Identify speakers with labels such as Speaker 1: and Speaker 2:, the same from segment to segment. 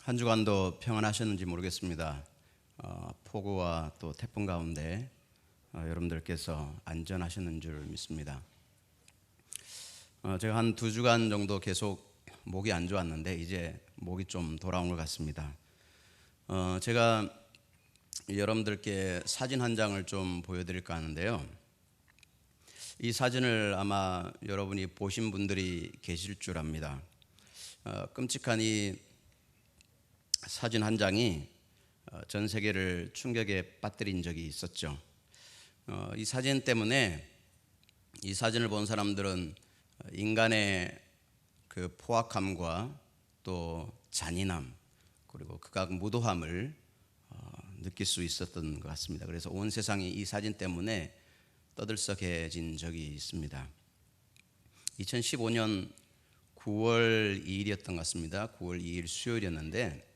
Speaker 1: 한 주간도 평안하셨는지 모르겠습니다. 폭우와 또 태풍 가운데 여러분들께서 안전하셨는 줄 믿습니다. 제가 한 2주간 정도 계속 목이 안 좋았는데 이제 목이 좀 돌아온 것 같습니다. 제가 여러분들께 사진 한 장을 좀 보여드릴까 하는데요. 이 사진을 아마 여러분이 보신 분들이 계실 줄 압니다. 끔찍한 이 사진 한 장이 전 세계를 충격에 빠뜨린 적이 있었죠. 이 사진 때문에 이 사진을 본 사람들은 인간의 그 포악함과 또 잔인함 그리고 극악 무도함을 느낄 수 있었던 것 같습니다. 그래서 온 세상이 이 사진 때문에 떠들썩해진 적이 있습니다. 2015년 9월 2일이었던 것 같습니다. 9월 2일 수요일이었는데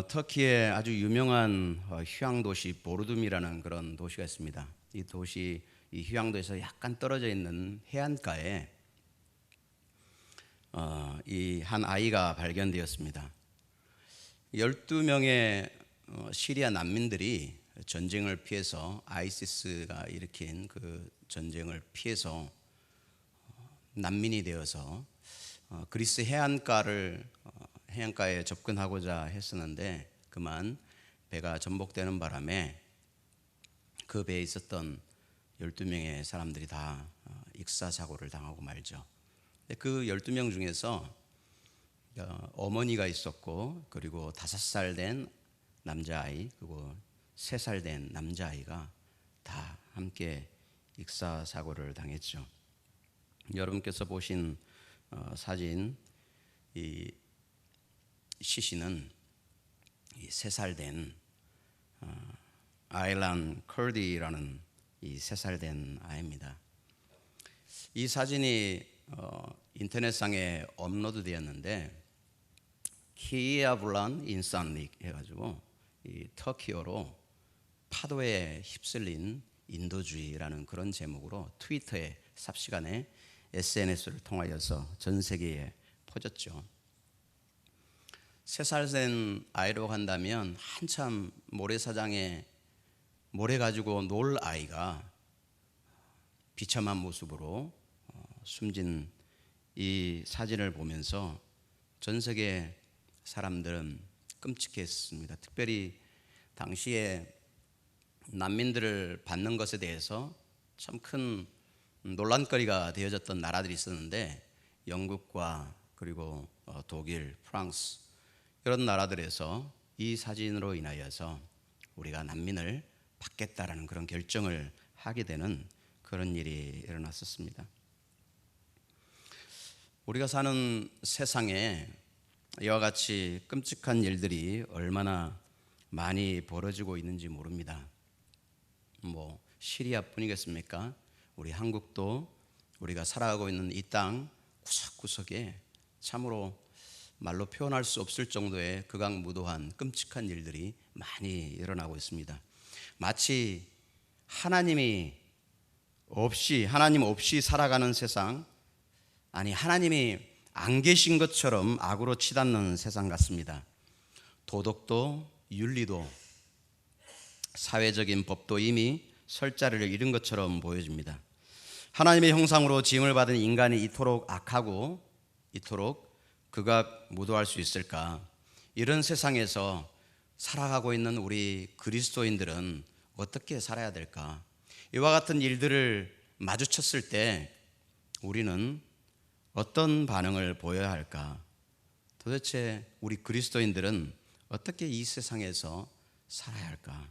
Speaker 1: 터키의 아주 유명한 휴양 도시 보르둠이라는 그런 도시가 있습니다. 이 도시, 이 휴양도에서 약간 떨어져 있는 해안가에 이 한 아이가 발견되었습니다. 12명의 시리아 난민들이 전쟁을 피해서 아이시스가 일으킨 그 전쟁을 피해서 난민이 되어서 그리스 해안가에 접근하고자 했었는데 그만 배가 전복되는 바람에 그 배에 있었던 12명의 사람들이 다 익사사고를 당하고 말죠. 그 12명 중에서 어머니가 있었고 그리고 5살 된 남자아이 그리고 3살 된 남자아이가 다 함께 익사사고를 당했죠. 여러분께서 보신 사진 이 시신은 3살 된 아일란 커디라는 이 3살 된 아이입니다. 이 사진이 인터넷상에 업로드 되었는데 키야블란 인산릭 해가지고 이 터키어로 파도에 휩쓸린 인도주의라는 그런 제목으로 트위터에 삽시간에 SNS를 통하여서 전 세계에 퍼졌죠. 3살 된 아이로 한다면 한참 모래사장에 모래 가지고 놀 아이가 비참한 모습으로 숨진 이 사진을 보면서 전 세계 사람들은 끔찍했습니다. 특별히 당시에 난민들을 받는 것에 대해서 참 큰 논란거리가 되어졌던 나라들이 있었는데 영국과 그리고 독일, 프랑스 이런 나라들에서 이 사진으로 인하여서 우리가 난민을 받겠다라는 그런 결정을 하게 되는 그런 일이 일어났었습니다. 우리가 사는 세상에 이와 같이 끔찍한 일들이 얼마나 많이 벌어지고 있는지 모릅니다. 시리아뿐이겠습니까? 우리 한국도 우리가 살아가고 있는 이 땅 구석구석에 참으로 말로 표현할 수 없을 정도의 극악무도한 끔찍한 일들이 많이 일어나고 있습니다. 마치 하나님 없이 살아가는 세상, 아니 하나님이 안 계신 것처럼 악으로 치닫는 세상 같습니다. 도덕도 윤리도 사회적인 법도 이미 설 자리를 잃은 것처럼 보여집니다. 하나님의 형상으로 지음을 받은 인간이 이토록 악하고 이토록 극악무도할 수 있을까? 이런 세상에서 살아가고 있는 우리 그리스도인들은 어떻게 살아야 될까? 이와 같은 일들을 마주쳤을 때 우리는 어떤 반응을 보여야 할까? 도대체 우리 그리스도인들은 어떻게 이 세상에서 살아야 할까?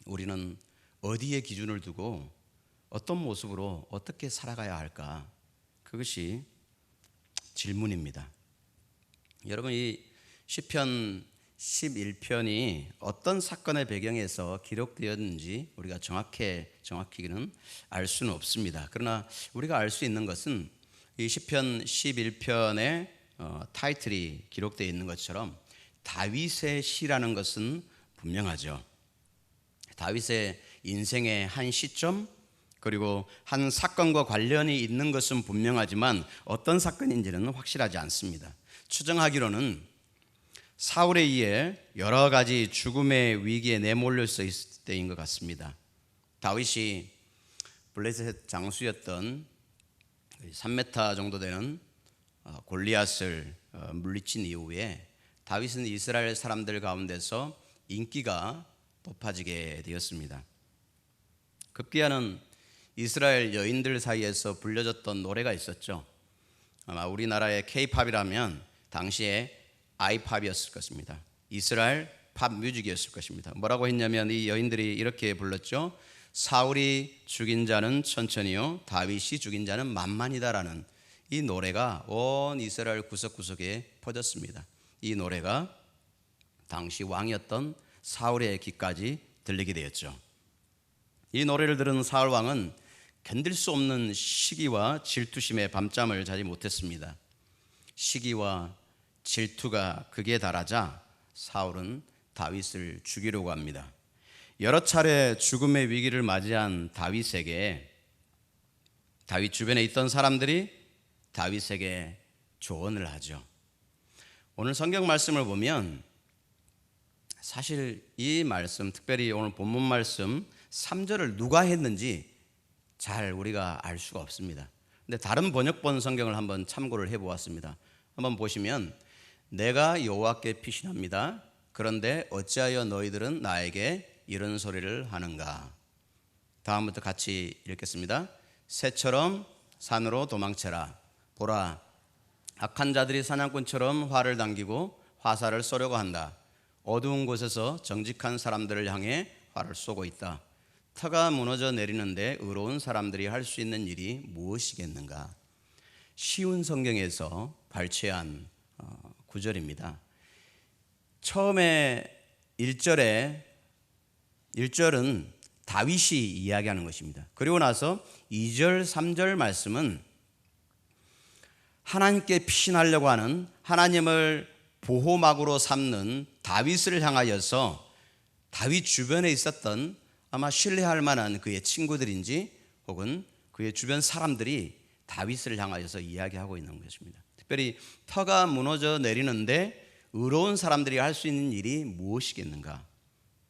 Speaker 1: 우리는 어디에 기준을 두고 어떤 모습으로 어떻게 살아가야 할까? 그것이 질문입니다. 여러분, 이 시편 11편이 어떤 사건의 배경에서 기록되었는지 우리가 정확히는 알 수는 없습니다. 그러나 우리가 알 수 있는 것은 이 시편 11편의 타이틀이 기록되어 있는 것처럼 다윗의 시라는 것은 분명하죠. 다윗의 인생의 한 시점 그리고 한 사건과 관련이 있는 것은 분명하지만 어떤 사건인지는 확실하지 않습니다. 추정하기로는 사울에 의해 여러 가지 죽음의 위기에 내몰려서 있을 때인 것 같습니다. 다윗이 블레셋 장수였던 3m 정도 되는 골리앗을 물리친 이후에 다윗은 이스라엘 사람들 가운데서 인기가 높아지게 되었습니다. 급기야는 이스라엘 여인들 사이에서 불려졌던 노래가 있었죠. 아마 우리나라의 K-팝이라면 당시에 아이팝이었을 것입니다. 이스라엘 팝 뮤직이었을 것입니다. 뭐라고 했냐면 이 여인들이 이렇게 불렀죠. 사울이 죽인 자는 천천히요, 다윗이 죽인 자는 만만이다라는 이 노래가 온 이스라엘 구석구석에 퍼졌습니다. 이 노래가 당시 왕이었던 사울의 귀까지 들리게 되었죠. 이 노래를 들은 사울 왕은 견딜 수 없는 시기와 질투심에 밤잠을 자지 못했습니다. 시기와 질투가 극에 달하자 사울은 다윗을 죽이려고 합니다. 여러 차례 죽음의 위기를 맞이한 다윗에게 다윗 주변에 있던 사람들이 다윗에게 조언을 하죠. 오늘 성경 말씀을 보면 사실 이 말씀, 특별히 오늘 본문 말씀 3절을 누가 했는지 잘 우리가 알 수가 없습니다. 근데 다른 번역본 성경을 한번 참고를 해보았습니다. 한번 보시면 내가 여호와께 피신합니다. 그런데 어찌하여 너희들은 나에게 이런 소리를 하는가. 다음부터 같이 읽겠습니다. 새처럼 산으로 도망쳐라. 보라, 악한 자들이 사냥꾼처럼 활을 당기고 화살을 쏘려고 한다. 어두운 곳에서 정직한 사람들을 향해 활을 쏘고 있다. 터가 무너져 내리는데 의로운 사람들이 할 수 있는 일이 무엇이겠는가. 쉬운 성경에서 발췌한 구절입니다. 처음에 1절은 다윗이 이야기하는 것입니다. 그리고 나서 2절, 3절 말씀은 하나님께 피신하려고 하는, 하나님을 보호막으로 삼는 다윗을 향하여서 다윗 주변에 있었던 아마 신뢰할 만한 그의 친구들인지 혹은 그의 주변 사람들이 다윗을 향하여서 이야기하고 있는 것입니다. 특별히 터가 무너져 내리는데 의로운 사람들이 할 수 있는 일이 무엇이겠는가.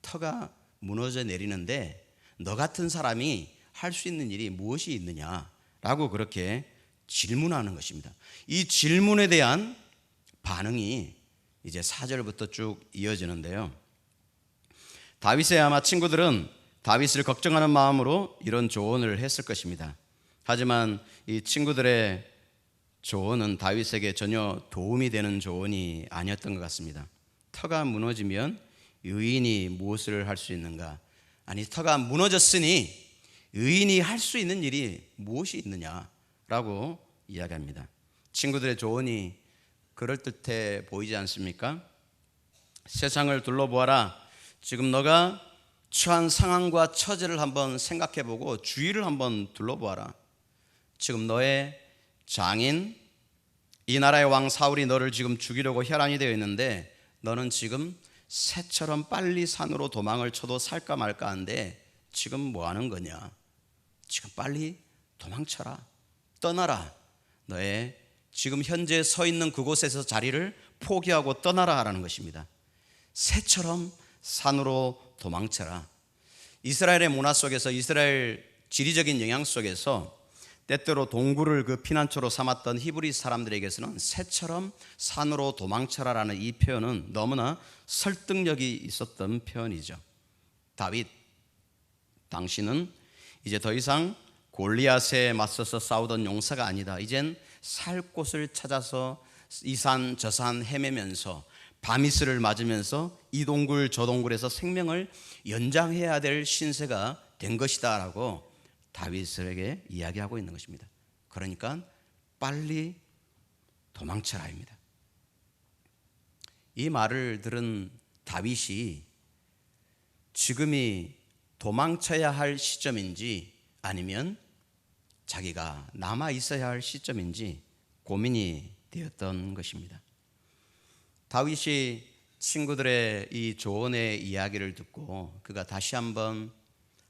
Speaker 1: 터가 무너져 내리는데 너 같은 사람이 할 수 있는 일이 무엇이 있느냐라고 그렇게 질문하는 것입니다. 이 질문에 대한 반응이 이제 4절부터 쭉 이어지는데요. 다윗의 아마 친구들은 다윗을 걱정하는 마음으로 이런 조언을 했을 것입니다. 하지만 이 친구들의 조언은 다윗에게 전혀 도움이 되는 조언이 아니었던 것 같습니다. 터가 무너지면 의인이 무엇을 할 수 있는가? 아니, 터가 무너졌으니 의인이 할 수 있는 일이 무엇이 있느냐라고 이야기합니다. 친구들의 조언이 그럴듯해 보이지 않습니까? 세상을 둘러보아라. 지금 너가 처한 상황과 처지를 한번 생각해보고 주위를 한번 둘러보아라. 지금 너의 장인, 이 나라의 왕 사울이 너를 지금 죽이려고 혈안이 되어 있는데 너는 지금 새처럼 빨리 산으로 도망을 쳐도 살까 말까 한데 지금 뭐 하는 거냐? 지금 빨리 도망쳐라. 떠나라. 너의 지금 현재 서 있는 그곳에서 자리를 포기하고 떠나라 하라는 것입니다. 새처럼 산으로 도망쳐라. 이스라엘의 문화 속에서, 이스라엘 지리적인 영향 속에서 때때로 동굴을 그 피난처로 삼았던 히브리 사람들에게서는 새처럼 산으로 도망쳐라라는 이 표현은 너무나 설득력이 있었던 표현이죠. 다윗, 당신은 이제 더 이상 골리앗에 맞서서 싸우던 용사가 아니다. 이젠 살 곳을 찾아서 이 산 저 산 헤매면서 밤이슬을 맞으면서 이 동굴 저 동굴에서 생명을 연장해야 될 신세가 된 것이다 라고 다윗에게 이야기하고 있는 것입니다. 그러니까 빨리 도망쳐라입니다. 이 말을 들은 다윗이 지금이 도망쳐야 할 시점인지 아니면 자기가 남아 있어야 할 시점인지 고민이 되었던 것입니다. 다윗이 친구들의 이 조언의 이야기를 듣고 그가 다시 한번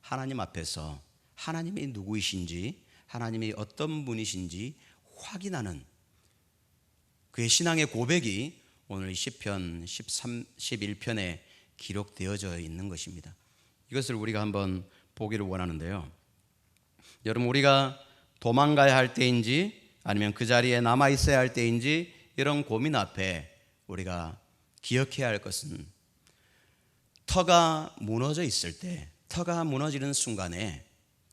Speaker 1: 하나님 앞에서 하나님이 누구이신지, 하나님이 어떤 분이신지 확인하는 그의 신앙의 고백이 오늘 시편 11편에 기록되어져 있는 것입니다. 이것을 우리가 한번 보기를 원하는데요. 여러분, 우리가 도망가야 할 때인지 아니면 그 자리에 남아 있어야 할 때인지 이런 고민 앞에 우리가 기억해야 할 것은 터가 무너져 있을 때, 터가 무너지는 순간에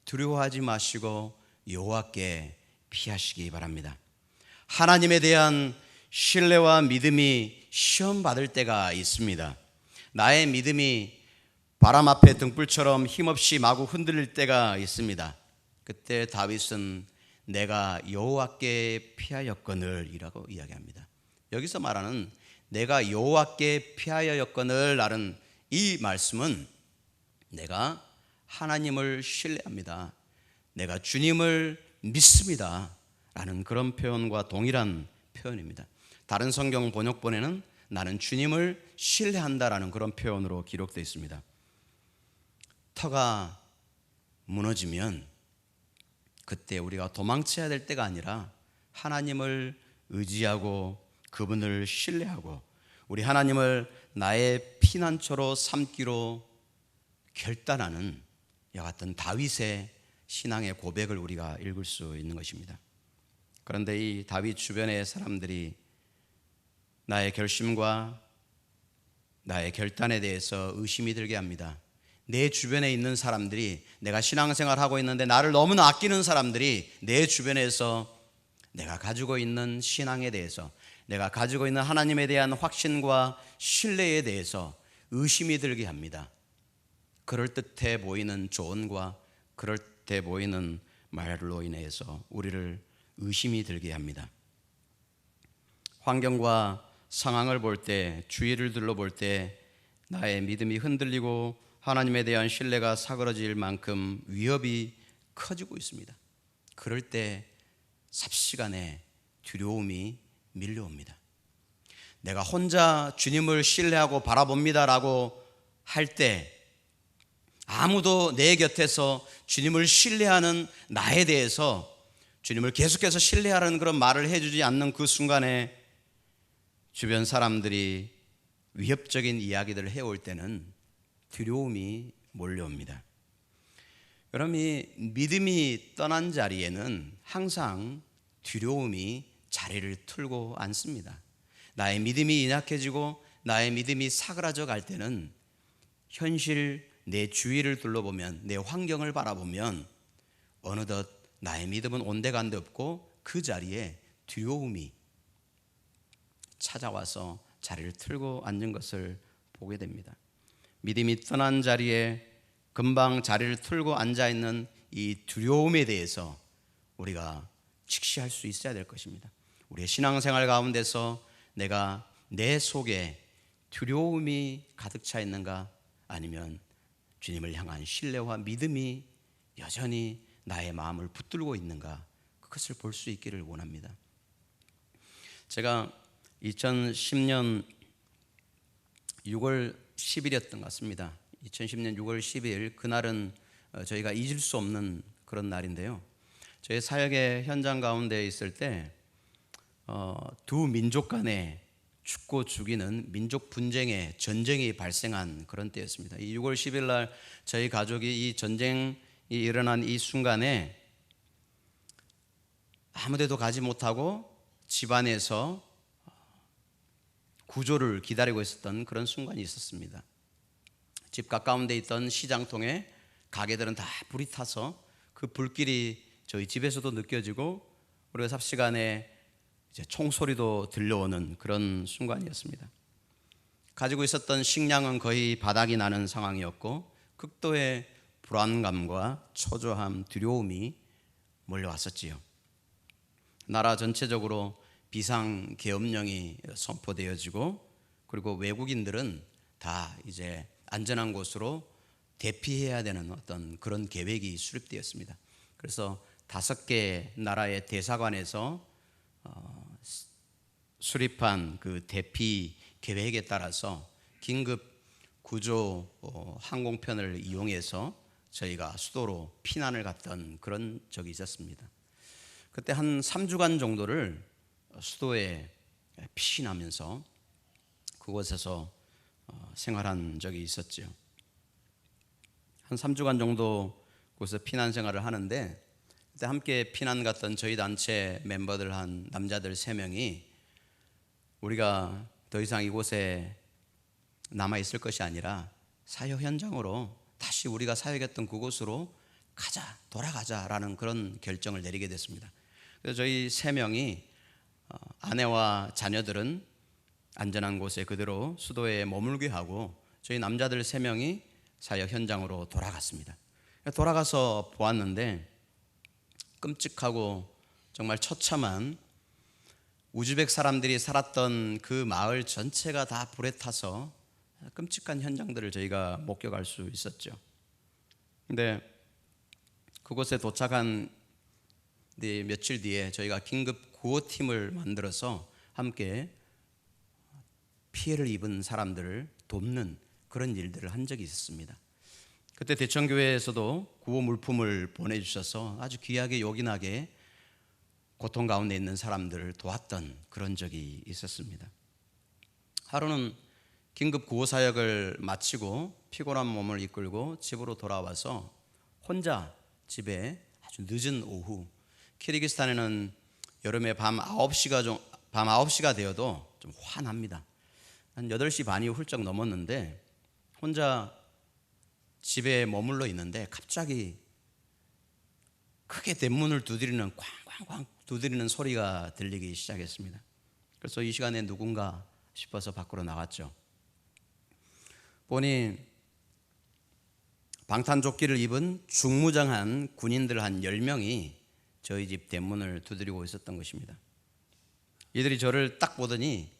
Speaker 1: 두려워하지 마시고 여호와께 피하시기 바랍니다. 하나님에 대한 신뢰와 믿음이 시험받을 때가 있습니다. 나의 믿음이 바람 앞에 등불처럼 힘없이 마구 흔들릴 때가 있습니다. 그때 다윗은 내가 여호와께 피하였거늘이라고 이야기합니다. 여기서 말하는 내가 여호와께 피하였거늘 라는 이 말씀은 내가 하나님을 신뢰합니다, 내가 주님을 믿습니다 라는 그런 표현과 동일한 표현입니다. 다른 성경 번역본에는 나는 주님을 신뢰한다라는 그런 표현으로 기록되어 있습니다. 터가 무너지면 그때 우리가 도망쳐야 될 때가 아니라 하나님을 의지하고 그분을 신뢰하고 우리 하나님을 나의 피난처로 삼기로 결단하는 이와 같은 다윗의 신앙의 고백을 우리가 읽을 수 있는 것입니다. 그런데 이 다윗 주변의 사람들이 나의 결심과 나의 결단에 대해서 의심이 들게 합니다. 내 주변에 있는 사람들이, 내가 신앙생활하고 있는데 나를 너무나 아끼는 사람들이 내 주변에서 내가 가지고 있는 신앙에 대해서, 내가 가지고 있는 하나님에 대한 확신과 신뢰에 대해서 의심이 들게 합니다. 그럴듯해 보이는 조언과 그럴듯해 보이는 말로 인해서 우리를 의심이 들게 합니다. 환경과 상황을 볼 때, 주위를 둘러볼 때 나의 믿음이 흔들리고 하나님에 대한 신뢰가 사그러질 만큼 위협이 커지고 있습니다. 그럴 때 삽시간에 두려움이 밀려옵니다. 내가 혼자 주님을 신뢰하고 바라봅니다라고 할 때 아무도 내 곁에서 주님을 신뢰하는 나에 대해서 주님을 계속해서 신뢰하라는 그런 말을 해주지 않는 그 순간에 주변 사람들이 위협적인 이야기들을 해올 때는 두려움이 몰려옵니다. 여러분, 이 믿음이 떠난 자리에는 항상 두려움이 자리를 틀고 앉습니다. 나의 믿음이 연약해지고 나의 믿음이 사그라져 갈 때는 현실, 내 주위를 둘러보면, 내 환경을 바라보면 어느덧 나의 믿음은 온데간데 없고 그 자리에 두려움이 찾아와서 자리를 틀고 앉은 것을 보게 됩니다. 믿음이 떠난 자리에 금방 자리를 틀고 앉아있는 이 두려움에 대해서 우리가 직시할 수 있어야 될 것입니다. 우리의 신앙생활 가운데서 내가 내 속에 두려움이 가득 차 있는가, 아니면 주님을 향한 신뢰와 믿음이 여전히 나의 마음을 붙들고 있는가, 그것을 볼 수 있기를 원합니다. 제가 2010년 6월 10일이었던 것 같습니다. 2010년 6월 10일, 그날은 저희가 잊을 수 없는 그런 날인데요. 저희 사역의 현장 가운데 있을 때 두 민족 간에 죽고 죽이는 민족 분쟁의 전쟁이 발생한 그런 때였습니다. 이 6월 10일 날 저희 가족이 이 전쟁이 일어난 이 순간에 아무데도 가지 못하고 집안에서 구조를 기다리고 있었던 그런 순간이 있었습니다. 집 가까운 데 있던 시장통에 가게들은 다 불이 타서 그 불길이 저희 집에서도 느껴지고 우리가 삽시간에 이제 총소리도 들려오는 그런 순간이었습니다. 가지고 있었던 식량은 거의 바닥이 나는 상황이었고 극도의 불안감과 초조함, 두려움이 몰려왔었지요. 나라 전체적으로 비상계엄령이 선포되어지고, 그리고 외국인들은 다 이제 안전한 곳으로 대피해야 되는 어떤 그런 계획이 수립되었습니다. 그래서 5개 나라의 대사관에서 수립한 그 대피 계획에 따라서 긴급 구조 항공편을 이용해서 저희가 수도로 피난을 갔던 그런 적이 있었습니다. 그때 한 3주간 정도를 수도에 피신하면서 그곳에서 생활한 적이 있었지요. 한 3주간 정도 그곳에서 피난 생활을 하는데, 그때 함께 피난 갔던 저희 단체 멤버들 한 남자들 3명이 우리가 더 이상 이곳에 남아 있을 것이 아니라 사역 현장으로 다시 우리가 사역했던 그곳으로 가자, 돌아가자라는 그런 결정을 내리게 됐습니다. 그래서 저희 3명이 아내와 자녀들은 안전한 곳에 그대로 수도에 머물게 하고 저희 남자들 3명이 사역 현장으로 돌아갔습니다. 돌아가서 보았는데 끔찍하고 정말 처참한 우즈벡 사람들이 살았던 그 마을 전체가 다 불에 타서 끔찍한 현장들을 저희가 목격할 수 있었죠. 근데 그곳에 도착한 며칠 뒤에 저희가 긴급 구호팀을 만들어서 함께 피해를 입은 사람들을 돕는 그런 일들을 한 적이 있었습니다. 그때 대천교회에서도 구호 물품을 보내주셔서 아주 귀하게 요긴하게 고통 가운데 있는 사람들을 도왔던 그런 적이 있었습니다. 하루는 긴급 구호 사역을 마치고 피곤한 몸을 이끌고 집으로 돌아와서 혼자 집에 아주 늦은 오후, 키르기스탄에는 여름에 밤 9시가 되어도 좀 환합니다. 한 8시 반이 훌쩍 넘었는데 혼자 집에 머물러 있는데 갑자기 크게 대문을 두드리는 쾅쾅쾅 두드리는 소리가 들리기 시작했습니다. 그래서 이 시간에 누군가 싶어서 밖으로 나왔죠. 보니 방탄조끼를 입은 중무장한 군인들 한 10명이 저희 집 대문을 두드리고 있었던 것입니다. 이들이 저를 딱 보더니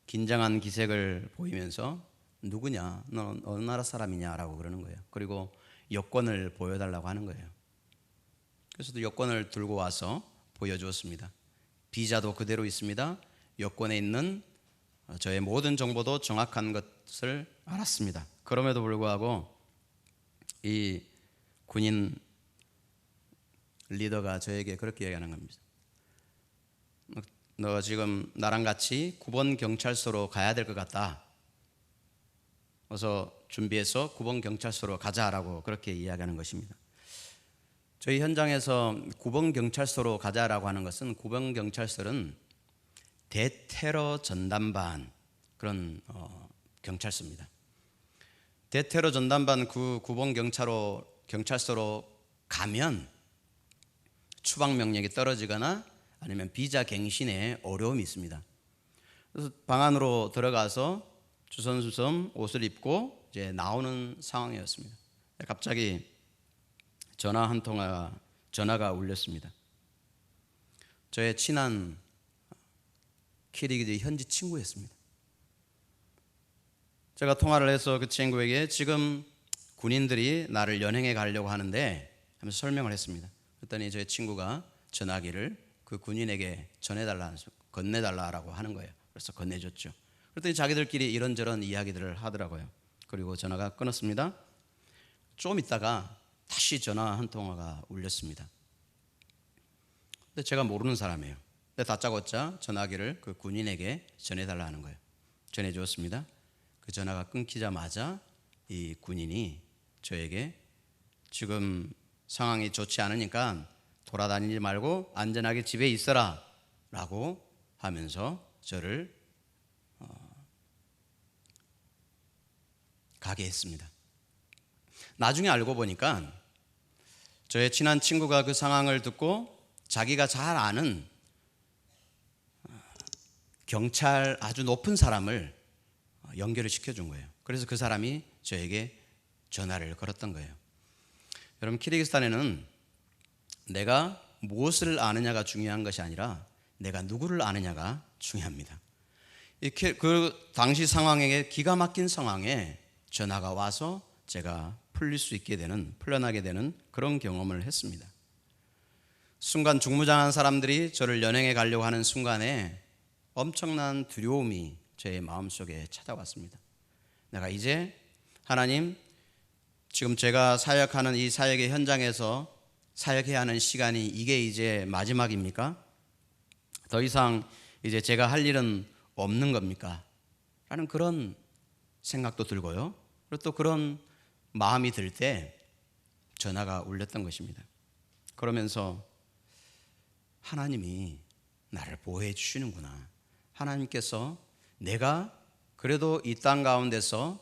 Speaker 1: 긴장한 기색을 보이면서 누구냐, 너 어느 나라 사람이냐라고 그러는 거예요. 그리고 여권을 보여달라고 하는 거예요. 그래서 여권을 들고 와서 보여주었습니다. 비자도 그대로 있습니다. 여권에 있는 저의 모든 정보도 정확한 것을 알았습니다. 그럼에도 불구하고 이 군인 리더가 저에게 그렇게 얘기하는 겁니다. 너 지금 나랑 같이 9번 경찰서로 가야 될 것 같다. 어서 준비해서 9번 경찰서로 가자라고 그렇게 이야기하는 것입니다. 저희 현장에서 9번 경찰서로 가자라고 하는 것은 9번 경찰서는 대테러 전담반 그런 경찰서입니다. 대테러 전담반 그 9번 경찰서로 가면 추방 명령이 떨어지거나 아니면 비자 갱신에 어려움이 있습니다. 그래서 방 안으로 들어가서 주섬주섬 옷을 입고 이제 나오는 상황이었습니다. 갑자기 전화가 울렸습니다. 저의 친한 키리기드 현지 친구였습니다. 제가 통화를 해서 그 친구에게 지금 군인들이 나를 연행해 가려고 하는데 하면서 설명을 했습니다. 그랬더니 저의 친구가 전화기를 그 군인에게 건네달라고 하는 거예요. 그래서 건네줬죠. 그랬더니 자기들끼리 이런저런 이야기들을 하더라고요. 그리고 전화가 끊었습니다. 좀 있다가 다시 전화 한 통화가 울렸습니다. 근데 제가 모르는 사람이에요. 근데 다짜고짜 전화기를 그 군인에게 전해달라 하는 거예요. 전해주었습니다. 그 전화가 끊기자마자 이 군인이 저에게 지금 상황이 좋지 않으니까 돌아다니지 말고 안전하게 집에 있어라 라고 하면서 저를 가게 했습니다. 나중에 알고 보니까 저의 친한 친구가 그 상황을 듣고 자기가 잘 아는 경찰 아주 높은 사람을 연결을 시켜준 거예요. 그래서 그 사람이 저에게 전화를 걸었던 거예요. 여러분, 키르기스탄에는 내가 무엇을 아느냐가 중요한 것이 아니라 내가 누구를 아느냐가 중요합니다. 그 당시 상황에 기가 막힌 상황에 전화가 와서 제가 풀려나게 되는 그런 경험을 했습니다. 순간 중무장한 사람들이 저를 연행해 가려고 하는 순간에 엄청난 두려움이 제 마음속에 찾아왔습니다. 내가 이제 하나님, 지금 제가 사역하는 이 사역의 현장에서 사역해야 하는 시간이 이게 이제 마지막입니까? 더 이상 이제 제가 할 일은 없는 겁니까? 라는 그런 생각도 들고요. 그리고 또 그런 마음이 들 때 전화가 울렸던 것입니다. 그러면서 하나님이 나를 보호해 주시는구나. 하나님께서 내가 그래도 이 땅 가운데서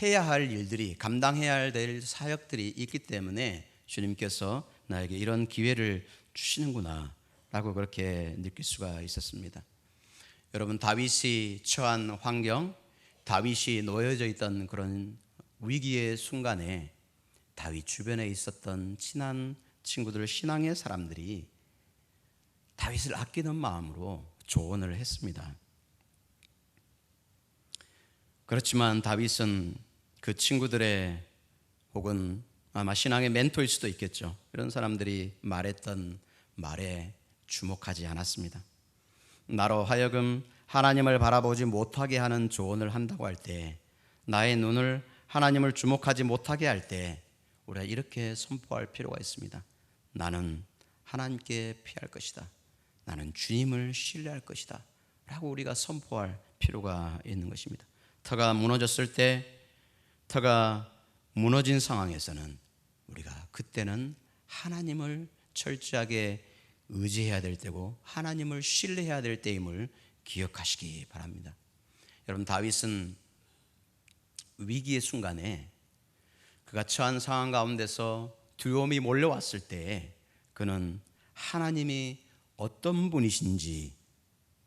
Speaker 1: 해야 할 일들이, 감당해야 될 사역들이 있기 때문에 주님께서 나에게 이런 기회를 주시는구나 라고 그렇게 느낄 수가 있었습니다. 여러분, 다윗이 처한 환경, 다윗이 놓여져 있던 그런 위기의 순간에 다윗 주변에 있었던 친한 친구들, 신앙의 사람들이 다윗을 아끼는 마음으로 조언을 했습니다. 그렇지만 다윗은 그 친구들의, 혹은 아마 신앙의 멘토일 수도 있겠죠, 이런 사람들이 말했던 말에 주목하지 않았습니다. 나로 하여금 하나님을 바라보지 못하게 하는 조언을 한다고 할 때, 나의 눈을 하나님을 주목하지 못하게 할 때 우리가 이렇게 선포할 필요가 있습니다. 나는 하나님께 피할 것이다. 나는 주님을 신뢰할 것이다 라고 우리가 선포할 필요가 있는 것입니다. 터가 무너졌을 때, 터가 무너진 상황에서는 우리가 그때는 하나님을 철저하게 의지해야 될 때고 하나님을 신뢰해야 될 때임을 기억하시기 바랍니다. 여러분, 다윗은 위기의 순간에 그가 처한 상황 가운데서 두려움이 몰려왔을 때 그는 하나님이 어떤 분이신지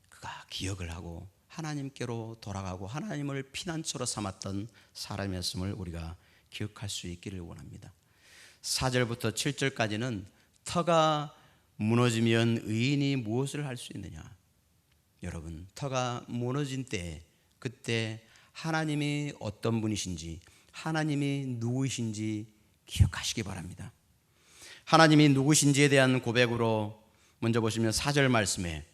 Speaker 1: 그가 기억을 하고 하나님께로 돌아가고 하나님을 피난처로 삼았던 사람이었음을 우리가 기억할 수 있기를 원합니다. 4절부터 7절까지는 터가 무너지면 의인이 무엇을 할 수 있느냐. 여러분, 터가 무너진 때, 그때 하나님이 어떤 분이신지, 하나님이 누구이신지 기억하시기 바랍니다. 하나님이 누구신지에 대한 고백으로 먼저 보시면 4절 말씀에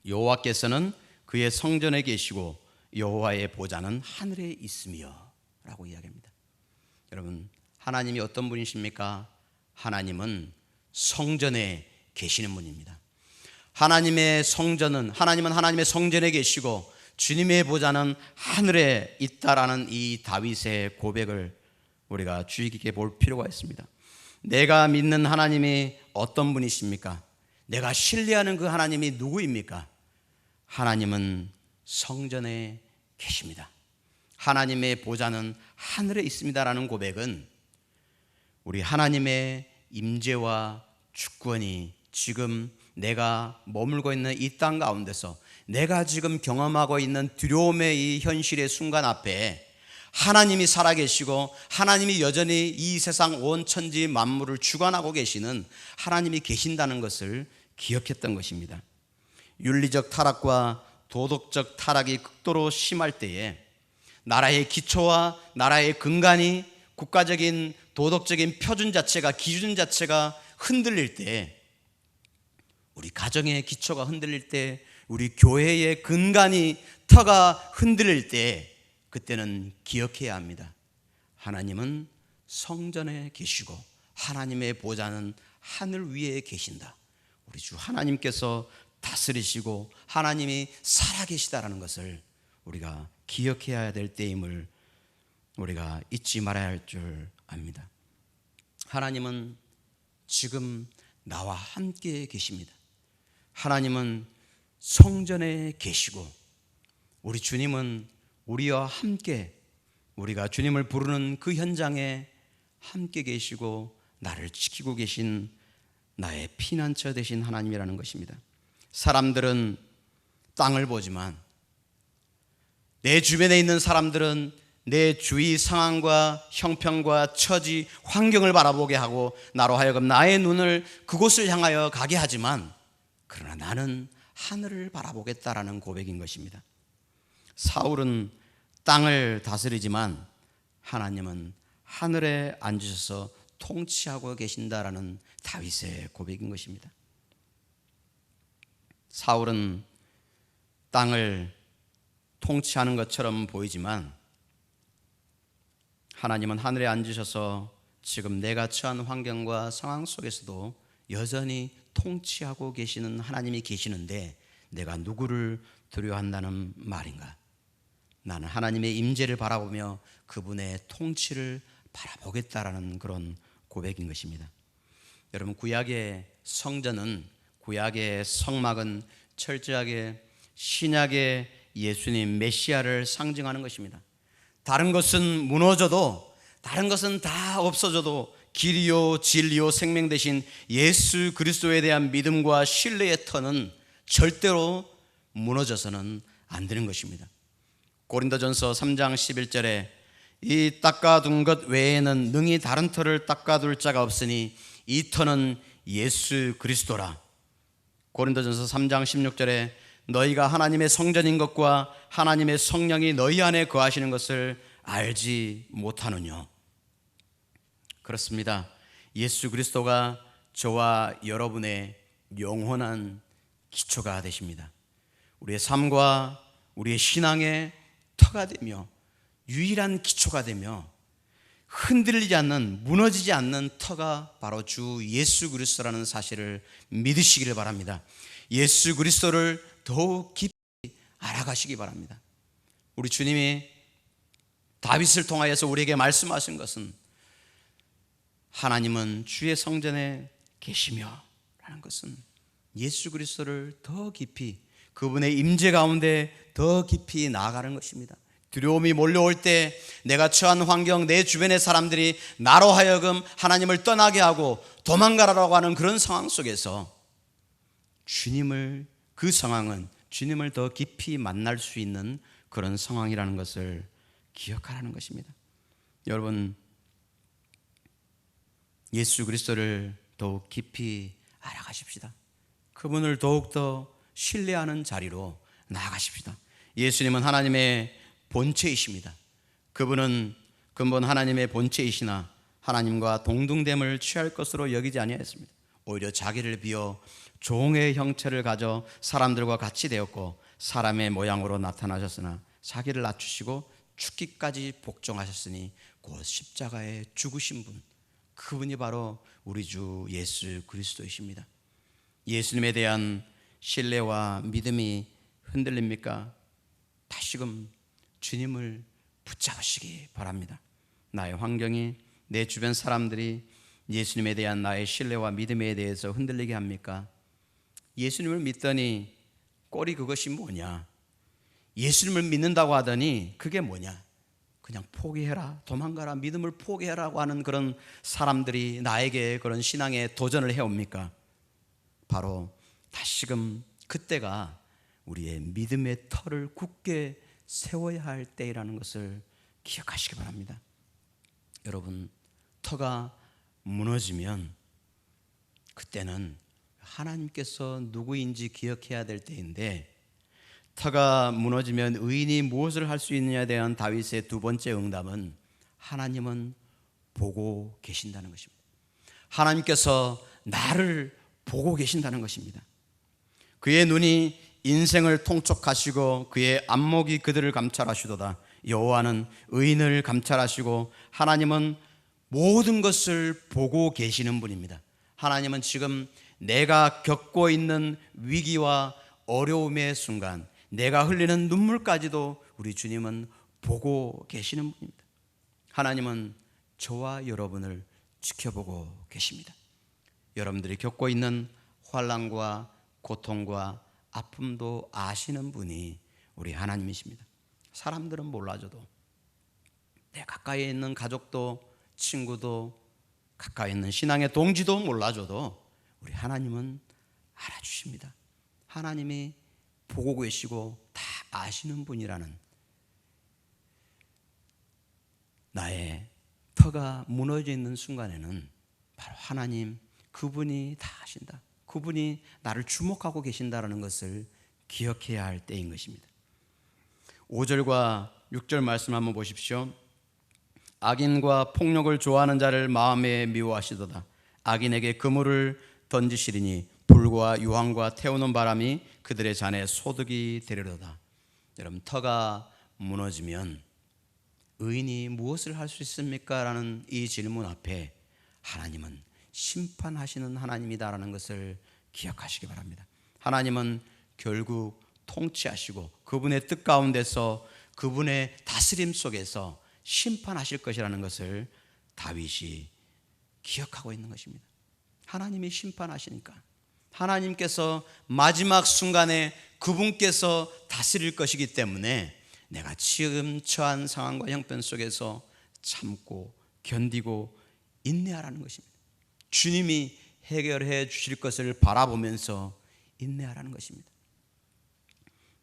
Speaker 1: 여호와께서는 그의 성전에 계시고 여호와의 보좌는 하늘에 있으며 라고 이야기합니다. 여러분, 하나님이 어떤 분이십니까? 하나님은 성전에 계시는 분입니다. 하나님은 하나님의 성전에 계시고 주님의 보좌는 하늘에 있다라는 이 다윗의 고백을 우리가 주의 깊게 볼 필요가 있습니다. 내가 믿는 하나님이 어떤 분이십니까? 내가 신뢰하는 그 하나님이 누구입니까? 하나님은 성전에 계십니다. 하나님의 보좌는 하늘에 있습니다라는 고백은 우리 하나님의 임재와 주권이 지금 내가 머물고 있는 이 땅 가운데서, 내가 지금 경험하고 있는 두려움의 이 현실의 순간 앞에 하나님이 살아계시고 하나님이 여전히 이 세상 온 천지 만물을 주관하고 계시는 하나님이 계신다는 것을 기억했던 것입니다. 윤리적 타락과 도덕적 타락이 극도로 심할 때에 나라의 기초와 나라의 근간이, 국가적인 도덕적인 표준 자체가, 기준 자체가 흔들릴 때, 우리 가정의 기초가 흔들릴 때, 우리 교회의 근간이, 터가 흔들릴 때, 그때는 기억해야 합니다. 하나님은 성전에 계시고 하나님의 보좌는 하늘 위에 계신다. 우리 주 하나님께서 다스리시고 하나님이 살아계시다라는 것을 우리가 기억해야 될 때임을 우리가 잊지 말아야 할 줄 압니다. 하나님은 지금 나와 함께 계십니다. 하나님은 성전에 계시고 우리 주님은 우리와 함께, 우리가 주님을 부르는 그 현장에 함께 계시고 나를 지키고 계신 나의 피난처 되신 하나님이라는 것입니다. 사람들은 땅을 보지만, 내 주변에 있는 사람들은 내 주위 상황과 형편과 처지, 환경을 바라보게 하고 나로 하여금 나의 눈을 그곳을 향하여 가게 하지만, 그러나 나는 하늘을 바라보겠다라는 고백인 것입니다. 사울은 땅을 다스리지만 하나님은 하늘에 앉으셔서 통치하고 계신다라는 다윗의 고백인 것입니다. 사울은 땅을 통치하는 것처럼 보이지만 하나님은 하늘에 앉으셔서 지금 내가 처한 환경과 상황 속에서도 여전히 통치하고 계시는 하나님이 계시는데 내가 누구를 두려워한다는 말인가? 나는 하나님의 임재를 바라보며 그분의 통치를 바라보겠다라는 그런 고백인 것입니다. 여러분, 구약의 성전은, 구약의 성막은 철저하게 신약의 예수님 메시아를 상징하는 것입니다. 다른 것은 무너져도, 다른 것은 다 없어져도 길이요 진리요 생명 되신 예수 그리스도에 대한 믿음과 신뢰의 터는 절대로 무너져서는 안 되는 것입니다. 고린도전서 3장 11절에 이 닦아둔 것 외에는 능히 다른 터를 닦아둘 자가 없으니 이 터는 예수 그리스도라. 고린도전서 3장 16절에 너희가 하나님의 성전인 것과 하나님의 성령이 너희 안에 거하시는 것을 알지 못하느뇨. 그렇습니다. 예수 그리스도가 저와 여러분의 영원한 기초가 되십니다. 우리의 삶과 우리의 신앙의 터가 되며 유일한 기초가 되며 흔들리지 않는, 무너지지 않는 터가 바로 주 예수 그리스도라는 사실을 믿으시기를 바랍니다. 예수 그리스도를 더욱 깊이 알아가시기 바랍니다. 우리 주님이 다윗을 통하여서 우리에게 말씀하신 것은 하나님은 주의 성전에 계시며 라는 것은 예수 그리스도를 더 깊이, 그분의 임재 가운데 더 깊이 나아가는 것입니다. 두려움이 몰려올 때 내가 처한 환경, 내 주변의 사람들이 나로 하여금 하나님을 떠나게 하고 도망가라고 하는 그런 상황 속에서 주님을, 그 상황은 주님을 더 깊이 만날 수 있는 그런 상황이라는 것을 기억하라는 것입니다. 여러분, 예수 그리스도를 더욱 깊이 알아가십시다. 그분을 더욱더 신뢰하는 자리로 나아가십시다. 예수님은 하나님의 본체이십니다. 그분은 근본 하나님의 본체이시나 하나님과 동등됨을 취할 것으로 여기지 아니하였습니다. 오히려 자기를 비워 종의 형체를 가져 사람들과 같이 되었고 사람의 모양으로 나타나셨으나 자기를 낮추시고 죽기까지 복종하셨으니 곧 십자가에 죽으신 분, 그분이 바로 우리 주 예수 그리스도이십니다. 예수님에 대한 신뢰와 믿음이 흔들립니까? 다시금 주님을 붙잡으시기 바랍니다. 나의 환경이, 내 주변 사람들이 예수님에 대한 나의 신뢰와 믿음에 대해서 흔들리게 합니까? 예수님을 믿더니 꼴이 그것이 뭐냐? 예수님을 믿는다고 하더니 그게 뭐냐? 그냥 포기해라, 도망가라, 믿음을 포기해라고 하는 그런 사람들이 나에게 그런 신앙의 도전을 해옵니까? 바로 다시금 그때가 우리의 믿음의 터를 굳게 세워야 할 때라는 것을 기억하시기 바랍니다. 여러분, 터가 무너지면 그때는 하나님께서 누구인지 기억해야 될 때인데, 터가 무너지면 의인이 무엇을 할 수 있느냐에 대한 다윗의 두 번째 응답은 하나님은 보고 계신다는 것입니다. 하나님께서 나를 보고 계신다는 것입니다. 그의 눈이 인생을 통촉하시고 그의 안목이 그들을 감찰하시도다. 여호와는 의인을 감찰하시고 하나님은 모든 것을 보고 계시는 분입니다. 하나님은 지금 내가 겪고 있는 위기와 어려움의 순간, 내가 흘리는 눈물까지도 우리 주님은 보고 계시는 분입니다. 하나님은 저와 여러분을 지켜보고 계십니다. 여러분들이 겪고 있는 환난과 고통과 아픔도 아시는 분이 우리 하나님이십니다. 사람들은 몰라줘도, 내 가까이에 있는 가족도, 친구도, 가까이 있는 신앙의 동지도 몰라줘도 우리 하나님은 알아주십니다. 하나님이 보고 계시고 다 아시는 분이라는, 나의 터가 무너져 있는 순간에는 바로 하나님, 그분이 다 아신다, 그분이 나를 주목하고 계신다라는 것을 기억해야 할 때인 것입니다. 5절과 6절 말씀 한번 보십시오. 악인과 폭력을 좋아하는 자를 마음에 미워하시도다. 악인에게 그물을 던지시리니 불과 유황과 태우는 바람이 그들의 잔에 소득이 되리로다. 여러분, 터가 무너지면 의인이 무엇을 할 수 있습니까? 라는 이 질문 앞에 하나님은 심판하시는 하나님이다라는 것을 기억하시기 바랍니다. 하나님은 결국 통치하시고 그분의 뜻 가운데서 그분의 다스림 속에서 심판하실 것이라는 것을 다윗이 기억하고 있는 것입니다. 하나님이 심판하시니까, 하나님께서 마지막 순간에 그분께서 다스릴 것이기 때문에 내가 지금 처한 상황과 형편 속에서 참고 견디고 인내하라는 것입니다. 주님이 해결해 주실 것을 바라보면서 인내하라는 것입니다.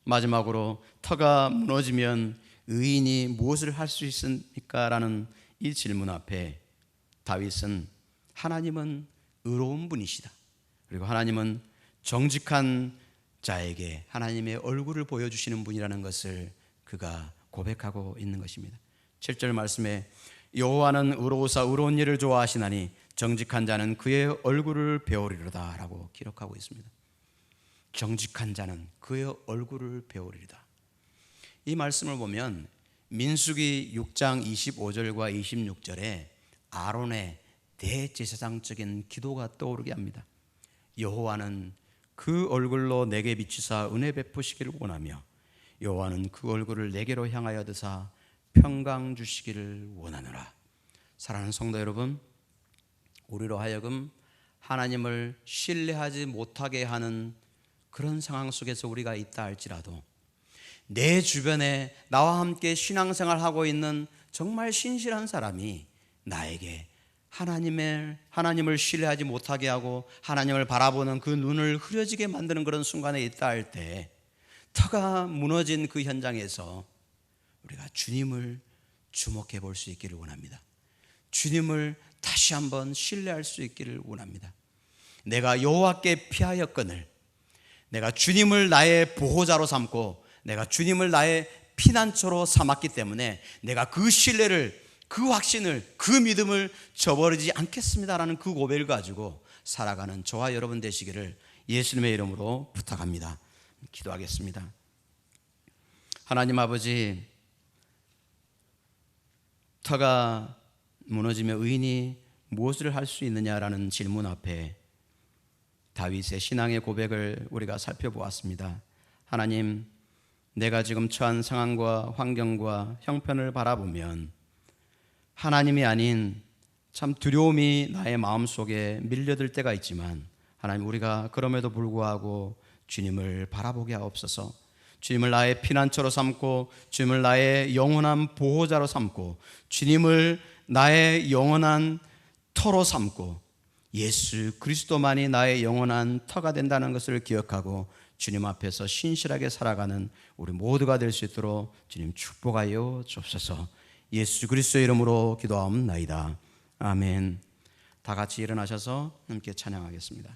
Speaker 1: 마지막으로 터가 무너지면 의인이 무엇을 할 수 있습니까? 라는 이 질문 앞에 다윗은 하나님은 의로운 분이시다, 그리고 하나님은 정직한 자에게 하나님의 얼굴을 보여주시는 분이라는 것을 그가 고백하고 있는 것입니다. 7절 말씀에 여호와는 의로우사 의로운 일을 좋아하시나니 정직한 자는 그의 얼굴을 배우리로다 라고 기록하고 있습니다. 정직한 자는 그의 얼굴을 배우리로다. 이 말씀을 보면 민수기 6장 25절과 26절에 아론의 대제사장적인 기도가 떠오르게 합니다. 여호와는 그 얼굴로 내게 비추사 은혜 베푸시기를 원하며 여호와는 그 얼굴을 내게로 향하여 드사 평강 주시기를 원하노라. 사랑하는 성도 여러분, 우리로 하여금 하나님을 신뢰하지 못하게 하는 그런 상황 속에서 우리가 있다 할지라도 내 주변에 나와 함께 신앙생활하고 있는 정말 신실한 사람이 나에게 하나님을 신뢰하지 못하게 하고 하나님을 바라보는 그 눈을 흐려지게 만드는 그런 순간에 있다 할 때, 터가 무너진 그 현장에서 우리가 주님을 주목해 볼 수 있기를 원합니다. 주님을 다시 한번 신뢰할 수 있기를 원합니다. 내가 여호와께 피하였거늘, 내가 주님을 나의 보호자로 삼고 내가 주님을 나의 피난처로 삼았기 때문에 내가 그 신뢰를, 그 확신을, 그 믿음을 저버리지 않겠습니다라는 그 고백을 가지고 살아가는 저와 여러분 되시기를 예수님의 이름으로 부탁합니다. 기도하겠습니다. 하나님 아버지, 터가 무너지며 의인이 무엇을 할 수 있느냐라는 질문 앞에 다윗의 신앙의 고백을 우리가 살펴보았습니다. 하나님, 내가 지금 처한 상황과 환경과 형편을 바라보면 하나님이 아닌 참 두려움이 나의 마음속에 밀려들 때가 있지만, 하나님, 우리가 그럼에도 불구하고 주님을 바라보게 하옵소서. 주님을 나의 피난처로 삼고 주님을 나의 영원한 보호자로 삼고 주님을 나의 영원한 터로 삼고 예수 그리스도만이 나의 영원한 터가 된다는 것을 기억하고 주님 앞에서 신실하게 살아가는 우리 모두가 될 수 있도록 주님 축복하여 주옵소서. 예수 그리스도의 이름으로 기도하옵나이다. 아멘. 다 같이 일어나셔서 함께 찬양하겠습니다.